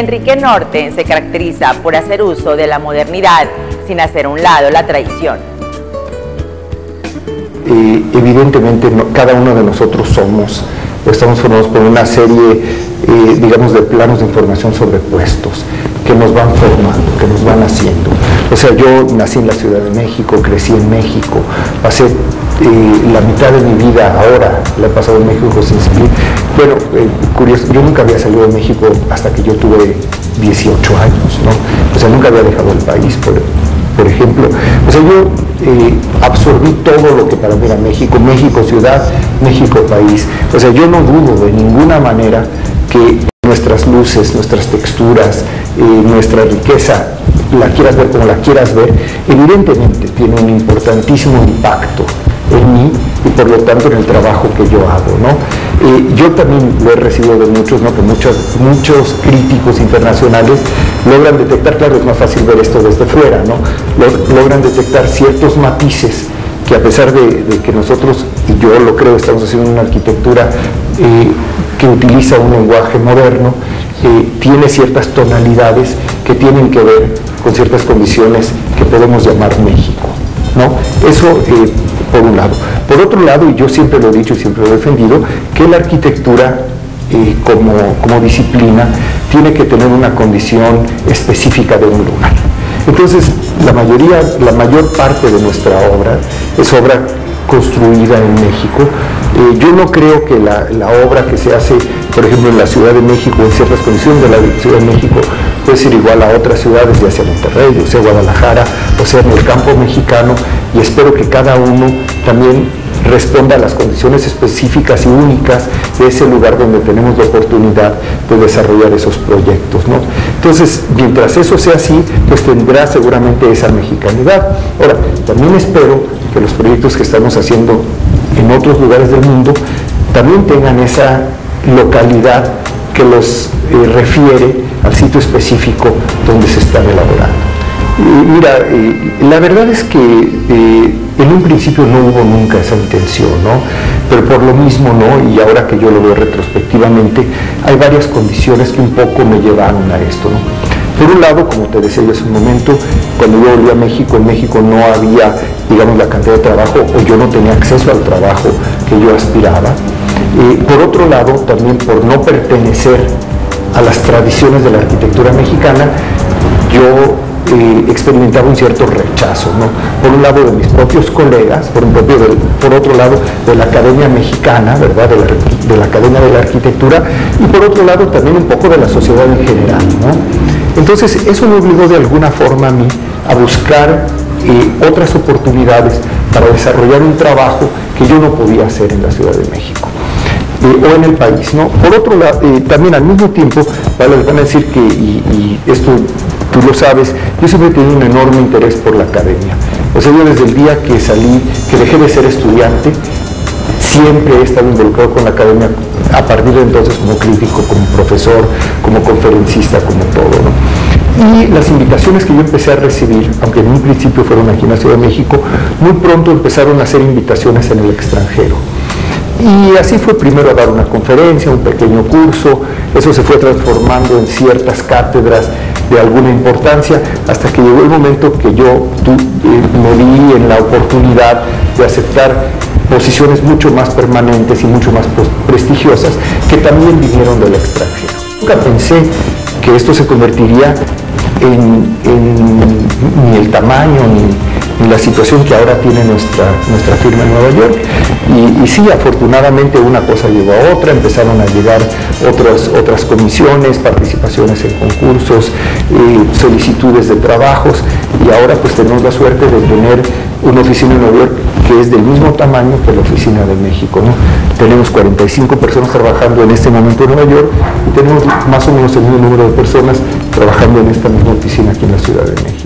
Enrique Norte se caracteriza por hacer uso de la modernidad sin hacer a un lado la tradición. Evidentemente cada uno de nosotros estamos formados por una serie, digamos, de planos de información sobrepuestos que nos van formando, que nos van haciendo. O sea, yo nací en la Ciudad de México, crecí en México, pasé la mitad de mi vida ahora, la he pasado en México sin salir. Bueno, curioso, yo nunca había salido de México hasta que yo tuve 18 años, ¿no? O sea, nunca había dejado el país, por ejemplo. O sea, yo absorbí todo lo que para mí era México, México ciudad, México país. O sea, yo no dudo de ninguna manera que nuestras luces, nuestras texturas, nuestra riqueza, la quieras ver como la quieras ver, evidentemente tiene un importantísimo impacto en mí y por lo tanto en el trabajo que yo hago, ¿no? Yo también lo he recibido de muchos, ¿no? Que muchos críticos internacionales logran detectar, claro, es más fácil ver esto desde fuera, ¿no? Logran detectar ciertos matices que a pesar de que nosotros, y yo lo creo, estamos haciendo una arquitectura que utiliza un lenguaje moderno, tiene ciertas tonalidades que tienen que ver con ciertas condiciones que podemos llamar México, ¿no? Eso por un lado. Por otro lado, y yo siempre lo he dicho y siempre lo he defendido, que la arquitectura como disciplina tiene que tener una condición específica de un lugar. Entonces, la mayor parte de nuestra obra es obra construida en México. Yo no creo que la obra que se hace, por ejemplo, en la Ciudad de México, en ciertas condiciones de la Ciudad de México, puede ser igual a otras ciudades, ya sea Monterrey, o sea Guadalajara, o sea en el campo mexicano, y espero que cada uno también responda a las condiciones específicas y únicas de ese lugar donde tenemos la oportunidad de desarrollar esos proyectos, ¿no? Entonces, mientras eso sea así, pues tendrá seguramente esa mexicanidad. Ahora, también espero que los proyectos que estamos haciendo en otros lugares del mundo también tengan esa localidad que los refiere al sitio específico donde se están elaborando. Mira, la verdad es que en un principio no hubo nunca esa intención, ¿no? Pero por lo mismo, ¿no? Y ahora que yo lo veo retrospectivamente, hay varias condiciones que un poco me llevaron a esto, ¿no? Por un lado, como te decía yo hace un momento, cuando yo volví a México, en México no había, digamos, la cantidad de trabajo, o yo no tenía acceso al trabajo que yo aspiraba. Por otro lado, también por no pertenecer a las tradiciones de la arquitectura mexicana, yo experimentaba un cierto rechazo, ¿no? Por un lado de mis propios colegas, por otro lado de la Academia Mexicana, ¿verdad? De la Academia de la Arquitectura, y por otro lado también un poco de la sociedad en general, ¿no? Entonces eso me obligó de alguna forma a mí a buscar otras oportunidades para desarrollar un trabajo que yo no podía hacer en la Ciudad de México. O en el país, ¿no? Por otro lado, también al mismo tiempo, vale la pena decir que, y esto tú lo sabes, yo siempre he tenido un enorme interés por la academia. O sea, yo desde el día que salí, que dejé de ser estudiante, siempre he estado involucrado con la academia, a partir de entonces como crítico, como profesor, como conferencista, como todo, ¿no? Y las invitaciones que yo empecé a recibir, aunque en un principio fueron aquí en la Ciudad de México, muy pronto empezaron a hacer invitaciones en el extranjero. Y así fue primero a dar una conferencia, un pequeño curso, eso se fue transformando en ciertas cátedras de alguna importancia, hasta que llegó el momento que yo me vi en la oportunidad de aceptar posiciones mucho más permanentes y mucho más prestigiosas que también vinieron del extranjero. Nunca pensé que esto se convertiría ni el tamaño ni la situación que ahora tiene nuestra firma en Nueva York. Y sí, afortunadamente una cosa llevó a otra, empezaron a llegar otras comisiones, participaciones en concursos, solicitudes de trabajos, y ahora pues tenemos la suerte de tener una oficina en Nueva York que es del mismo tamaño que la oficina de México, ¿no? Tenemos 45 personas trabajando en este momento en Nueva York y tenemos más o menos el mismo número de personas trabajando en esta misma oficina aquí en la Ciudad de México.